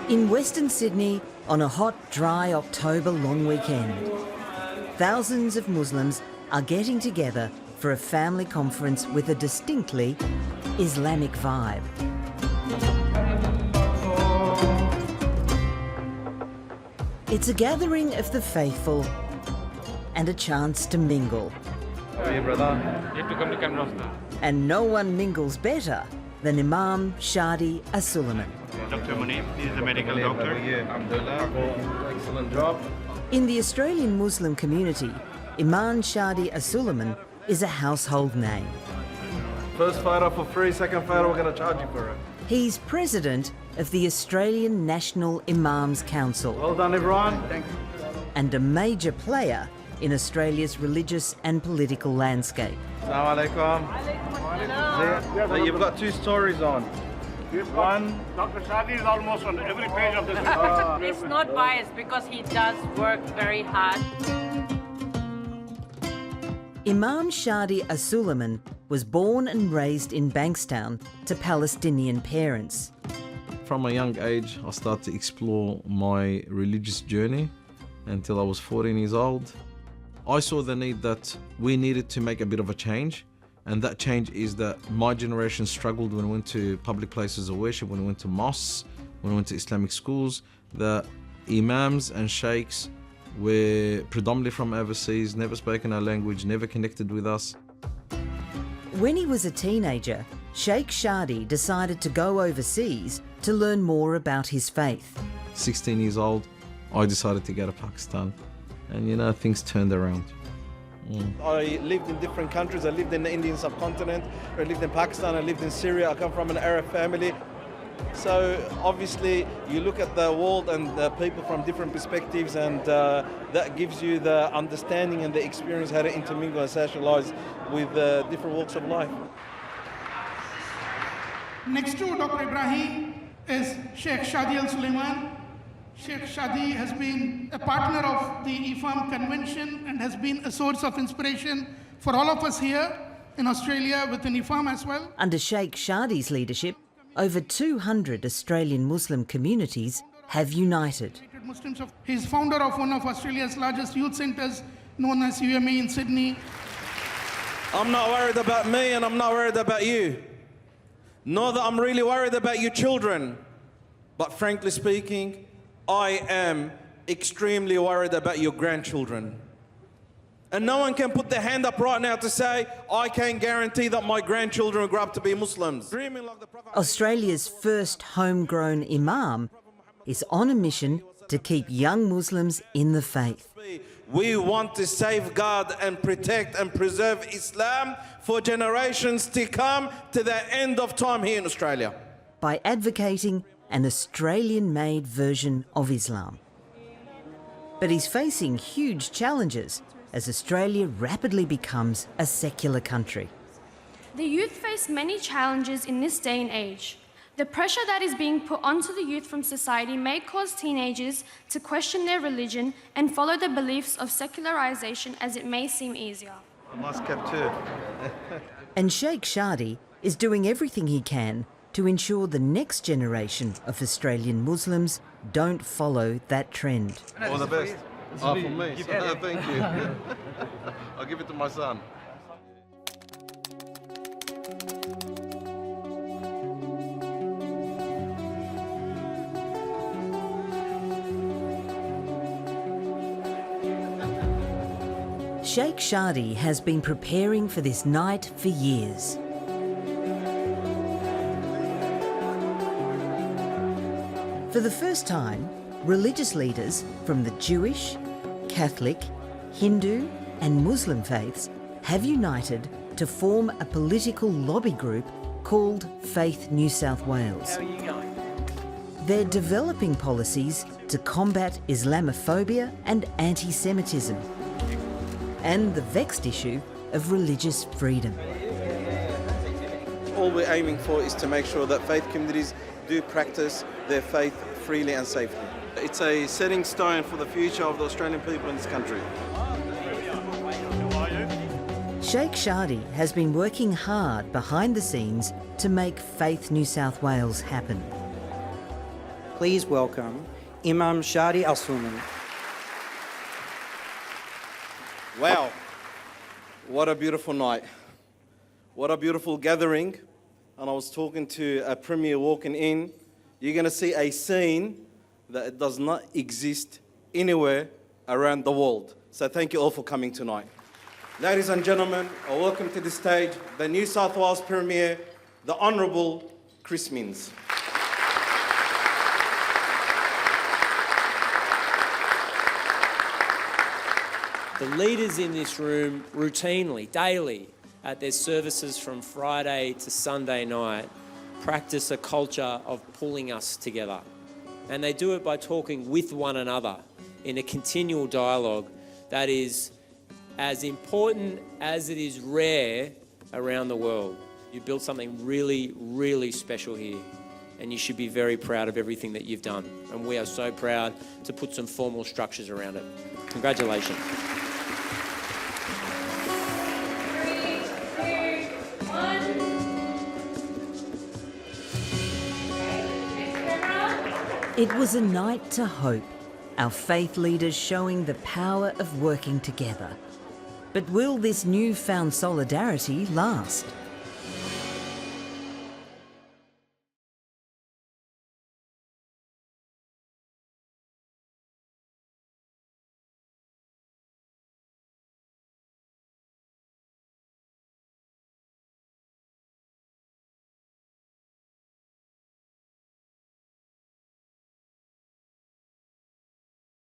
In Western Sydney, on a hot, dry October long weekend, thousands of Muslims are getting together for a family conference with a distinctly Islamic vibe. It's a gathering of the faithful and a chance to mingle. Hey brother, you have to come to camera. And no one mingles better than Imam Shadi Alsuleiman. Dr. Munib, he's the medical doctor. Excellent job. In the Australian Muslim community, Imam Shadi Alsuleiman is a household name. First photo for free, second photo we're going to charge you for it. He's president of the Australian National Imams Council. Well done everyone. Thank you. And a major player in Australia's religious and political landscape. Assalamu alaikum. So you've got two stories on. One, Dr. Shadi is almost on every page of this report. He's not biased because he does work very hard. Imam Shadi Alsuleiman was born and raised in Bankstown to Palestinian parents. From a young age, I started to explore my religious journey until I was 14 years old. I saw the need that we needed to make a bit of a change, and that change is that my generation struggled when we went to public places of worship, when we went to mosques, when we went to Islamic schools. The imams and sheikhs were predominantly from overseas, never spoken our language, never connected with us. When he was a teenager, Sheikh Shadi decided to go overseas to learn more about his faith. 16 years old, I decided to go to Pakistan, and you know, things turned around. I lived in different countries. I lived in the Indian subcontinent, I lived in Pakistan, I lived in Syria. I come from an Arab family. So obviously you look at the world and the people from different perspectives, and that gives you the understanding and the experience how to intermingle and socialize with different walks of life. Next to Dr. Ibrahim is Sheikh Shadi Alsuleiman. Sheikh Shadi has been a partner of the IFAM convention and has been a source of inspiration for all of us here in Australia within IFAM as well. Under Sheikh Shadi's leadership, over 200 Australian Muslim communities have united. He's founder of one of Australia's largest youth centres known as UMA in Sydney. I'm not worried about me, and I'm not worried about you. Nor that I'm really worried about your children. But frankly speaking, I am extremely worried about your grandchildren. And no one can put their hand up right now to say, I can guarantee that my grandchildren will grow up to be Muslims. Australia's first homegrown Imam is on a mission to keep young Muslims in the faith. We want to safeguard and protect and preserve Islam for generations to come to the end of time here in Australia. By advocating an Australian-made version of Islam. But he's facing huge challenges as Australia rapidly becomes a secular country. The youth face many challenges in this day and age. The pressure that is being put onto the youth from society may cause teenagers to question their religion and follow the beliefs of secularization, as it may seem easier. A nice cap too. And Sheikh Shadi is doing everything he can to ensure the next generation of Australian Muslims don't follow that trend. All the best. Oh, for me. Thank you. I'll give it to my son. Sheikh Shadi has been preparing for this night for years. For the first time, religious leaders from the Jewish, Catholic, Hindu and Muslim faiths have united to form a political lobby group called Faith New South Wales. How are you going? They're developing policies to combat Islamophobia and anti-Semitism and the vexed issue of religious freedom. All we're aiming for is to make sure that faith communities do practice their faith freely and safely. It's a setting stone for the future of the Australian people in this country. Sheikh Shadi has been working hard behind the scenes to make Faith New South Wales happen. please welcome Imam Shadi Alsuleiman. Wow, what a beautiful night. What a beautiful gathering. And I was talking to a premier walking in. You're going to see a scene that does not exist anywhere around the world. So thank you all for coming tonight. Ladies and gentlemen, I welcome to the stage the New South Wales Premier, the Honourable Chris Minns. The leaders in this room routinely, daily, at their services from Friday to Sunday night, practice a culture of pulling us together. And they do it by talking with one another in a continual dialogue that is as important as it is rare around the world. You built something really, really special here, and you should be very proud of everything that you've done. And we are so proud to put some formal structures around it. Congratulations. It was a night to hope, our faith leaders showing the power of working together. But will this newfound solidarity last?